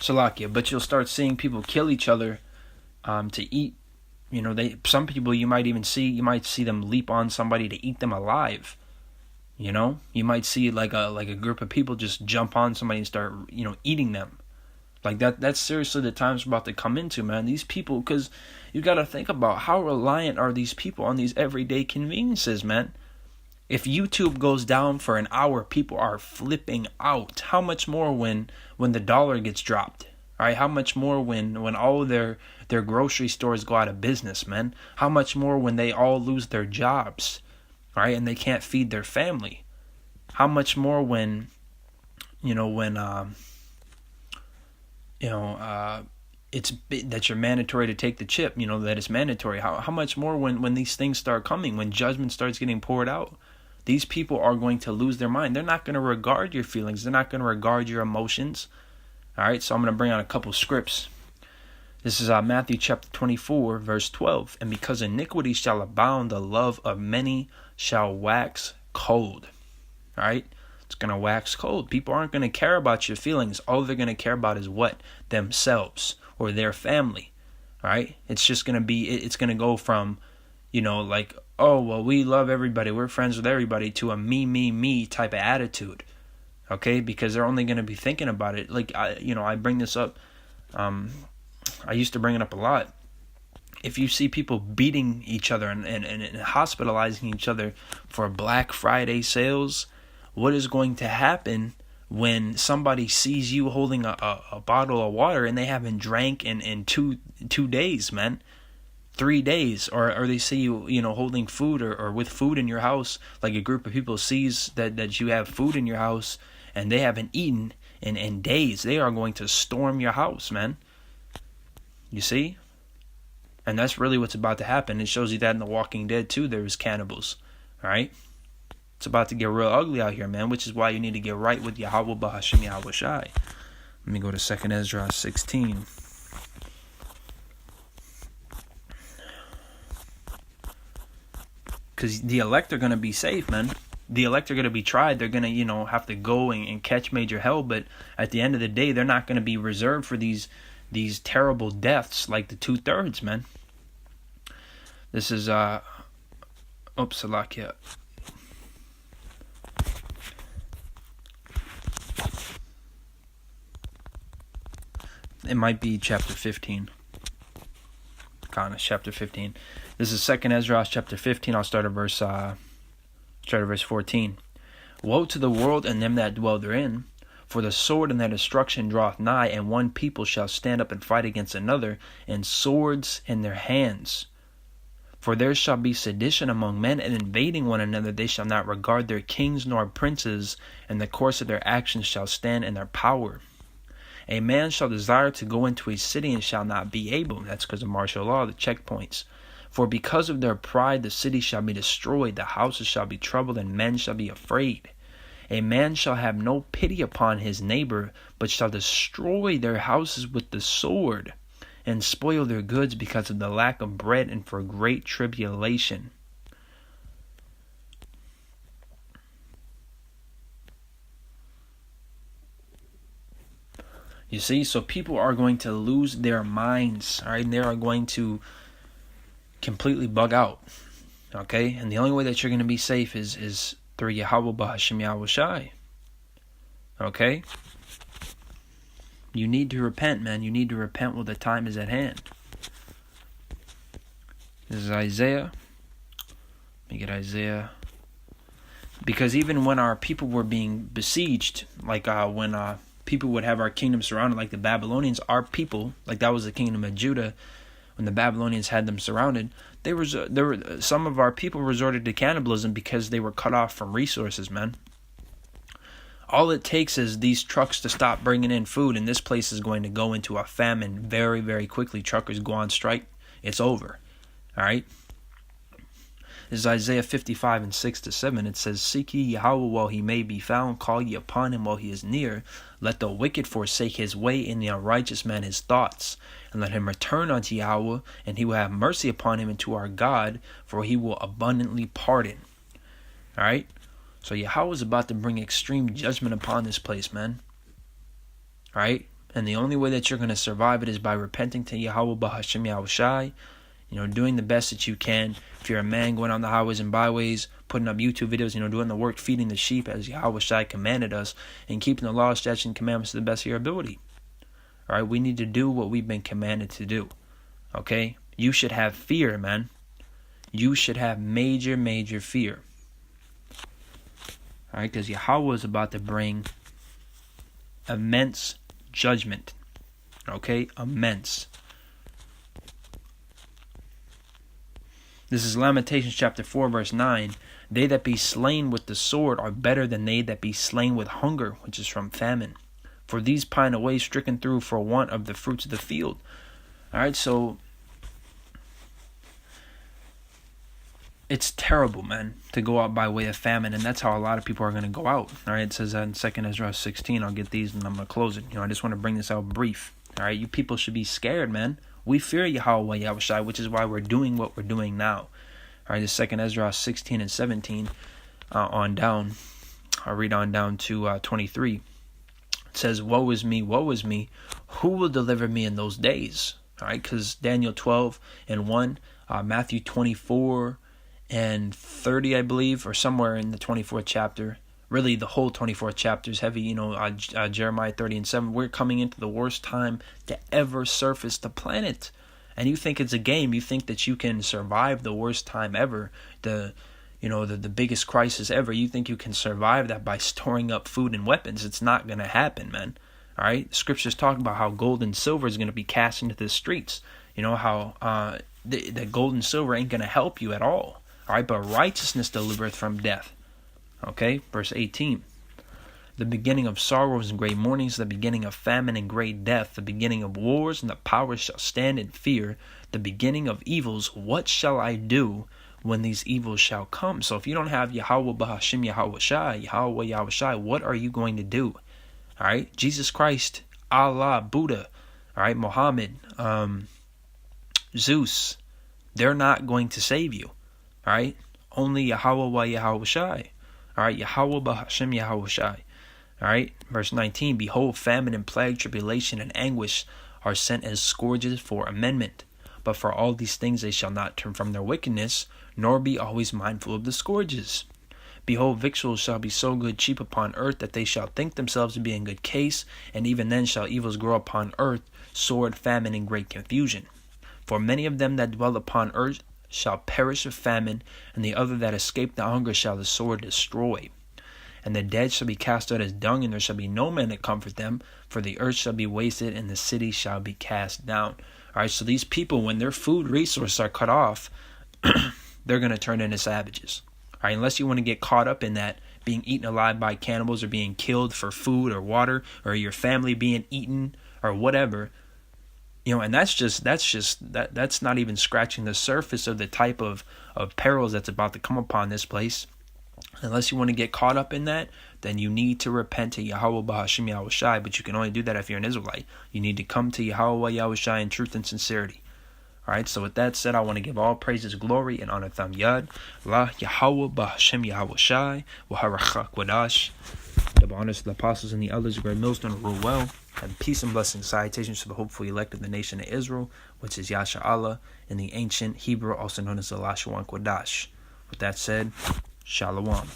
Salakia, but you'll start seeing people kill each other to eat. Some people you might see them leap on somebody to eat them alive. You might see like a group of people just jump on somebody and start eating them. Like that's seriously the times we're about to come into, man. These people, because you got to think about how reliant are these people on these everyday conveniences, man. If YouTube goes down for an hour, people are flipping out. How much more when the dollar gets dropped? All right, how much more when all their grocery stores go out of business, man? How much more when they all lose their jobs, all right, and they can't feed their family? How much more when it's that you're mandatory to take the chip, that it's mandatory. How much more when these things start coming, when judgment starts getting poured out? These people are going to lose their mind. They're not going to regard your feelings. They're not going to regard your emotions. All right, so I'm going to bring out a couple scripts. This is Matthew chapter 24, verse 12. And because iniquity shall abound, the love of many shall wax cold. All right, it's going to wax cold. People aren't going to care about your feelings. All they're going to care about is what? Themselves or their family. All right, it's just going to be, it's going to go from, like, oh, well, we love everybody, we're friends with everybody, to a me type of attitude. Okay, because they're only going to be thinking about it. Like, I bring this up. I used to bring it up a lot. If you see people beating each other and hospitalizing each other for Black Friday sales, what is going to happen when somebody sees you holding a bottle of water and they haven't drank in two days, man? 3 days, or they see you, holding food or with food in your house, like a group of people sees that you have food in your house and they haven't eaten in days. They are going to storm your house, man. You see? And that's really what's about to happen. It shows you that in The Walking Dead too, there was cannibals. Alright? It's about to get real ugly out here, man, which is why you need to get right with Yahweh Bahasham Yahweh Shai. Let me go to 2 Ezra 16. Because the elect are going to be safe, man. The elect are going to be tried. They're going to, have to go and catch major hell. But at the end of the day, they're not going to be reserved for these terrible deaths like the 2/3, man. This is, Salakia. It might be chapter 15. Chapter 15. This is 2 Ezra chapter 15. I'll start at verse 14. Woe to the world and them that dwell therein, for the sword and their destruction draweth nigh, and one people shall stand up and fight against another, and swords in their hands. For there shall be sedition among men, and invading one another. They shall not regard their kings nor princes, and the course of their actions shall stand in their power. A man shall desire to go into a city and shall not be able. That's because of martial law, the checkpoints. For because of their pride the city shall be destroyed, the houses shall be troubled, and men shall be afraid. A man shall have no pity upon his neighbor, but shall destroy their houses with the sword, and spoil their goods because of the lack of bread and for great tribulation. You see, so people are going to lose their minds, all right? And they are going to completely bug out, okay? And the only way that you're going to be safe is through Yahweh Bahasham Yahweh Shai, okay? You need to repent, man. You need to repent while the time is at hand. This is Isaiah. Let me get Isaiah. Because even when our people were being besieged, like when people would have our kingdom surrounded, like the Babylonians, our people, like that was the kingdom of Judah, when the Babylonians had them surrounded, there were some of our people resorted to cannibalism because they were cut off from resources, man. All it takes is these trucks to stop bringing in food, and this place is going to go into a famine very, very quickly. Truckers go on strike, it's over. All right? This is Isaiah 55 and 6-7. It says, Seek ye Yahweh while he may be found, call ye upon him while he is near. Let the wicked forsake his way, and the unrighteous man his thoughts. And let him return unto Yahweh, and he will have mercy upon him, and to our God, for he will abundantly pardon. All right? So Yahweh is about to bring extreme judgment upon this place, man. All right? And the only way that you're going to survive it is by repenting to Yahweh Bahashem Yahushai, doing the best that you can. If you're a man going on the highways and byways, putting up YouTube videos, doing the work, feeding the sheep as Yahushai commanded us, and keeping the law, statutes, and commandments to the best of your ability. All right, we need to do what we've been commanded to do. Okay? You should have fear, man. You should have major, major fear. All right, because Yahweh is about to bring immense judgment. Okay? Immense. This is Lamentations chapter 4, verse 9. They that be slain with the sword are better than they that be slain with hunger, which is from famine. For these pine away, stricken through for want of the fruits of the field. All right, so it's terrible, man, to go out by way of famine, and that's how a lot of people are going to go out. All right, it says that in 2 Ezra 16. I'll get these and I'm going to close it. I just want to bring this out brief. All right, you people should be scared, man. We fear Yahweh Yahushai, which is why we're doing what we're doing now. All right, this 2 Ezra 16 and 17 on down. I'll read on down to 23. It says, woe is me, who will deliver me in those days? All right, because Daniel 12 and 1, Matthew 24 and 30, I believe, or somewhere in the 24th chapter. Really, the whole 24th chapter is heavy. Jeremiah 30 and 7. We're coming into the worst time to ever surface the planet. And you think it's a game. You think that you can survive the worst time ever. The biggest crisis ever. You think you can survive that by storing up food and weapons. It's not going to happen, man. All right? Scriptures talk about how gold and silver is going to be cast into the streets. How the gold and silver ain't going to help you at all. All right? But righteousness delivereth from death. Okay, verse 18. The beginning of sorrows and great mournings, the beginning of famine and great death, the beginning of wars, and the powers shall stand in fear, the beginning of evils. What shall I do when these evils shall come? So if you don't have Yahweh Bahashim Yahushai, Yahweh Yahushai, what are you going to do? All right, Jesus Christ, Allah, Buddha, all right, Muhammad, Zeus, they're not going to save you. All right, only Yahweh Yahushai. All right, Yahweh Bahashim Yahushai. All right, verse 19. Behold, famine and plague, tribulation and anguish are sent as scourges for amendment. But for all these things they shall not turn from their wickedness, nor be always mindful of the scourges. Behold, victuals shall be so good cheap upon earth that they shall think themselves to be in good case, and even then shall evils grow upon earth, sword, famine, and great confusion. For many of them that dwell upon earth shall perish of famine, and the other that escape the hunger shall the sword destroy. And the dead shall be cast out as dung, and there shall be no man to comfort them, for the earth shall be wasted, and the city shall be cast down. All right, so these people, when their food resources are cut off, they're going to turn into savages. All right, unless you want to get caught up in that, being eaten alive by cannibals, or being killed for food or water, or your family being eaten, or whatever. And that's not even scratching the surface of the type of perils that's about to come upon this place. Unless you want to get caught up in that, then you need to repent to Yahweh Bahashim Yahushai, but you can only do that if you're an Israelite. You need to come to Yahweh Yahushai in truth and sincerity. Alright, so with that said, I want to give all praises, glory, and honor Tham Yad, La Yahweh Bahashim Yahushai, Waharachak Wadash. Double honors to the apostles and the elders, the great millstone, rule well. And peace and blessings, salutations to the hopeful elect of the nation of Israel, which is Yasha Allah, in the ancient Hebrew, also known as the Lashawan Kodash. With that said, Shalom.